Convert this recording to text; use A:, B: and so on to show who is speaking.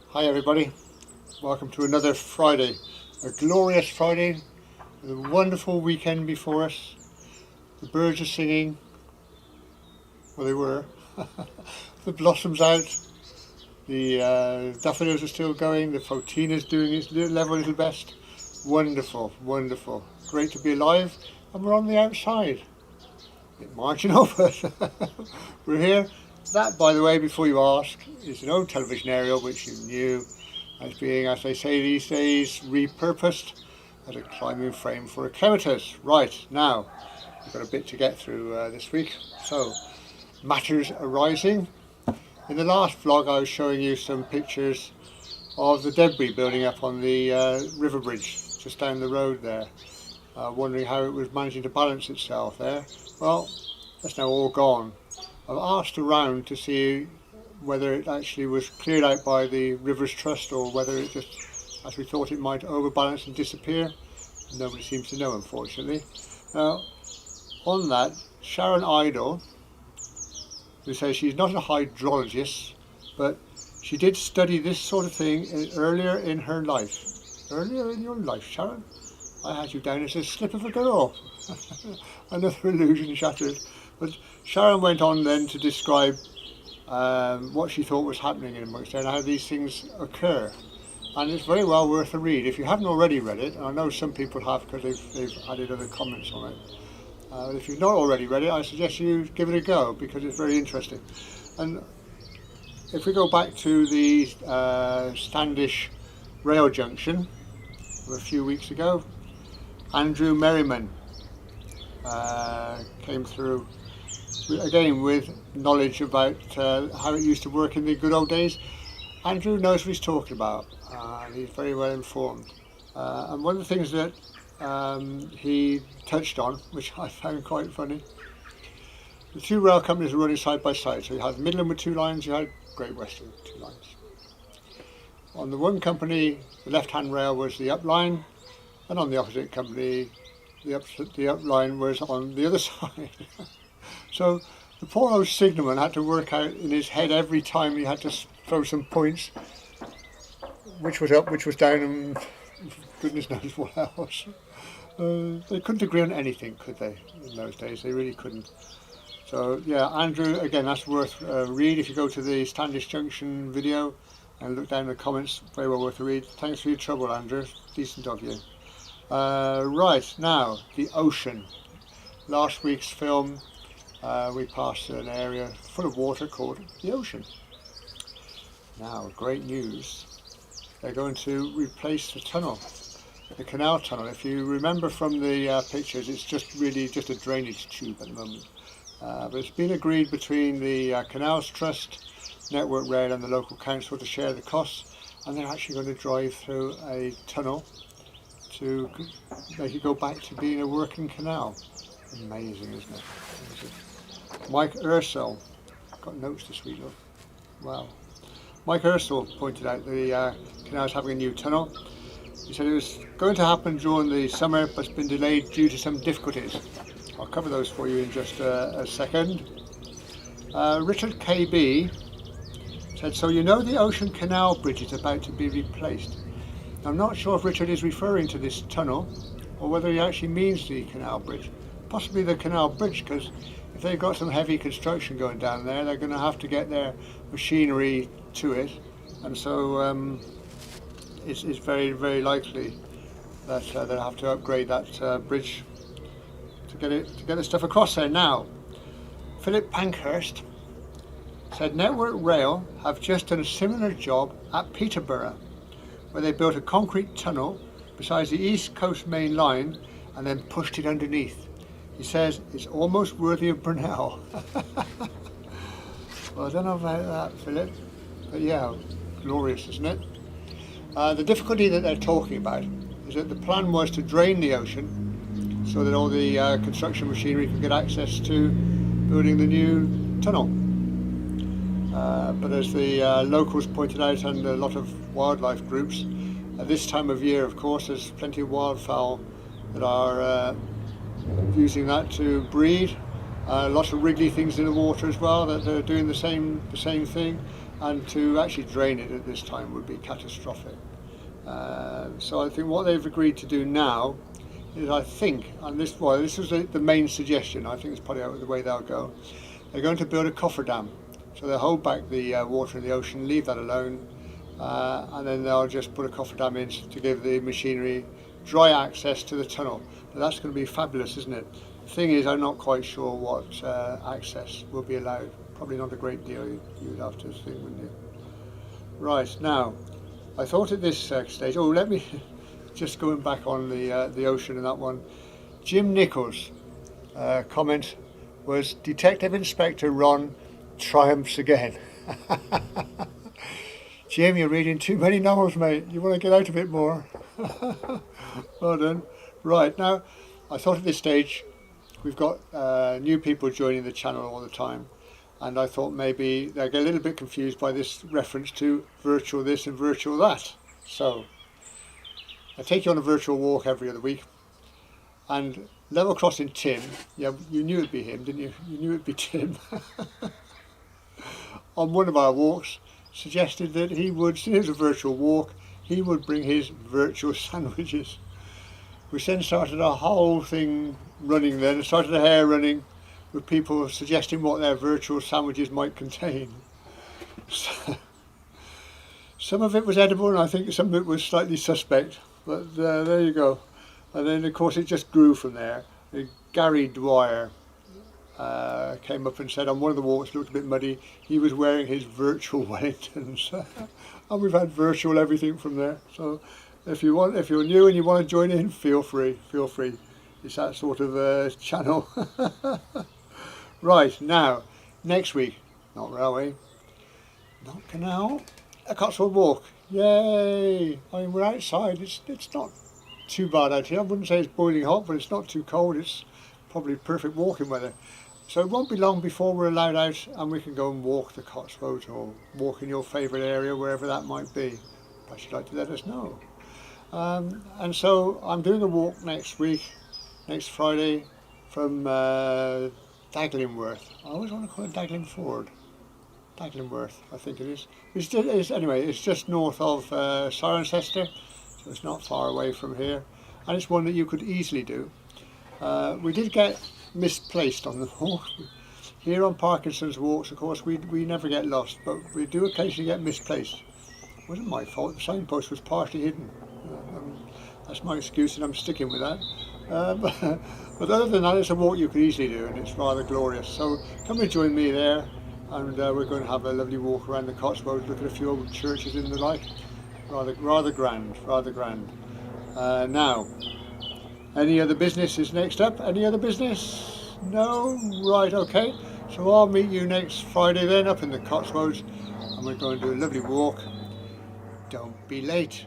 A: Hi everybody, welcome to another Friday, a glorious Friday with a wonderful weekend before us. The birds are singing, well they were, the blossoms out, the daffodils are still going, the photina's doing its little best. Wonderful, wonderful, great to be alive, and we're on the outside, marching over. We're here. That, by the way, before you ask, is an old television aerial which you knew as being, as they say these days, repurposed as a climbing frame for eclipses. Right, now, we've got a bit to get through this week. So, matters arising. In the last vlog I was showing you some pictures of the debris building up on the river bridge just down the road there. Wondering how it was managing to balance itself there. Well, that's now all gone. I've asked around to see whether it actually was cleared out by the Rivers Trust or whether it just, as we thought it might, overbalance and disappear. Nobody seems to know, unfortunately. Now, on that, Sharon Idle, who says she's not a hydrologist, but she did study this sort of thing earlier in her life. Earlier in your life, Sharon? I had you down as a slip of a girl. Another illusion shattered. But Sharon went on then to describe what she thought was happening in amongst there and how these things occur. And it's very well worth a read. If you haven't already read it, and I know some people have because they've added other comments on it. If you've not already read it, I suggest you give it a go because it's very interesting. And if we go back to the Standish rail junction a few weeks ago, Andrew Merriman came through again with knowledge about how it used to work in the good old days. Andrew knows what he's talking about, and he's very well informed. And one of the things that he touched on, which I found quite funny, the two rail companies are running side by side. So you had Midland with 2 lines, you had Great Western with 2 lines. On the one company, the left-hand rail was the up line, and on the opposite company, the up line was on the other side. So the poor old signalman had to work out in his head every time he had to throw some points, which was up, which was down, and goodness knows what else. They couldn't agree on anything, could they, in those days? They really couldn't. So yeah, Andrew, again, that's worth a read. If you go to the Standish Junction video and look down in the comments, very well worth a read. Thanks for your trouble, Andrew. Decent of you. Right, now, the ocean. Last week's film, we passed an area full of water called the ocean. Now, great news. They're going to replace the tunnel, the canal tunnel. If you remember from the pictures, it's just really just a drainage tube at the moment. But it's been agreed between the Canals Trust, Network Rail and the local council to share the costs, and they're actually going to drive through a tunnel to make it go back to being a working canal. Amazing, isn't it? Amazing. Mike Ursel, got notes this week, look. Wow. Mike Ursel pointed out the canal's having a new tunnel. He said it was going to happen during the summer, but it's been delayed due to some difficulties. I'll cover those for you in just a second. Richard KB said, so you know the Ocean Canal Bridge is about to be replaced. I'm not sure if Richard is referring to this tunnel or whether he actually means the canal bridge. Possibly the canal bridge, because if they've got some heavy construction going down there, they're going to have to get their machinery to it, and so it's very, very likely that they'll have to upgrade that bridge to get the stuff across there. Now, Philip Pankhurst said Network Rail have just done a similar job at Peterborough, where they built a concrete tunnel beside the East Coast Main Line and then pushed it underneath. He says it's almost worthy of Brunel. Well, I don't know about that, Philip, but yeah, glorious, isn't it? The difficulty that they're talking about is that the plan was to drain the ocean so that all the construction machinery can get access to building the new tunnel. But as the locals pointed out, and a lot of wildlife groups, at this time of year, of course, there's plenty of wildfowl that are using that to breed. Lots of wriggly things in the water as well that are doing the same thing, and to actually drain it at this time would be catastrophic. So I think what they've agreed to do now is, I think, and this was the main suggestion, I think it's probably the way they'll go, they're going to build a cofferdam. So they'll hold back the water in the ocean, leave that alone, and then they'll just put a cofferdam in to give the machinery dry access to the tunnel. But that's going to be fabulous, isn't it? The thing is, I'm not quite sure what access will be allowed. Probably not a great deal, you'd have to think, wouldn't you? Right, now, I thought at this stage, let me, just going back on the ocean and that one, Jim Nichols' comment was, Detective Inspector Ron triumphs again. Jim, you're reading too many novels, mate. You want to get out a bit more. Well done. Right, now, I thought at this stage, we've got new people joining the channel all the time, and I thought maybe they'll get a little bit confused by this reference to virtual this and virtual that. So, I take you on a virtual walk every other week, and level crossing Tim, yeah, you knew it'd be him, didn't you? You knew it'd be Tim. On one of our walks, suggested that he would, since it was a virtual walk, he would bring his virtual sandwiches. We then started a whole thing running then, started a hair running with people suggesting what their virtual sandwiches might contain. So, some of it was edible, and I think some of it was slightly suspect, but there you go. And then of course it just grew from there. Gary Dwyer came up and said on one of the walks, looked a bit muddy, he was wearing his virtual Wellingtons. And we've had virtual everything from there. So if you're new and you want to join in, feel free. It's that sort of channel. Right, now, next week, not railway, not canal, a Cotswold walk. Yay! I mean, we're outside, it's not too bad out here. I wouldn't say it's boiling hot, but it's not too cold. It's probably perfect walking weather. So it won't be long before we're allowed out and we can go and walk the Cotswolds or walk in your favourite area, wherever that might be. Perhaps you'd like to let us know. And so I'm doing a walk next week, next Friday, from Daglingworth. I always want to call it Daglin Ford. Daglingworth, I think it is. Anyway, it's just north of Cirencester, so it's not far away from here. And it's one that you could easily do. We did get misplaced on the walk. Here on Parkinson's walks, of course, we never get lost, but we do occasionally get misplaced. It wasn't my fault, the signpost was partially hidden. That's my excuse and I'm sticking with that. But other than that, it's a walk you can easily do and it's rather glorious. So come and join me there, and we're going to have a lovely walk around the Cotswolds, look at a few old churches and the like. Rather grand. Now, any other business is next up? Any other business? No? Right, okay. So I'll meet you next Friday then up in the Cotswolds, and we're going to do a lovely walk. Don't be late.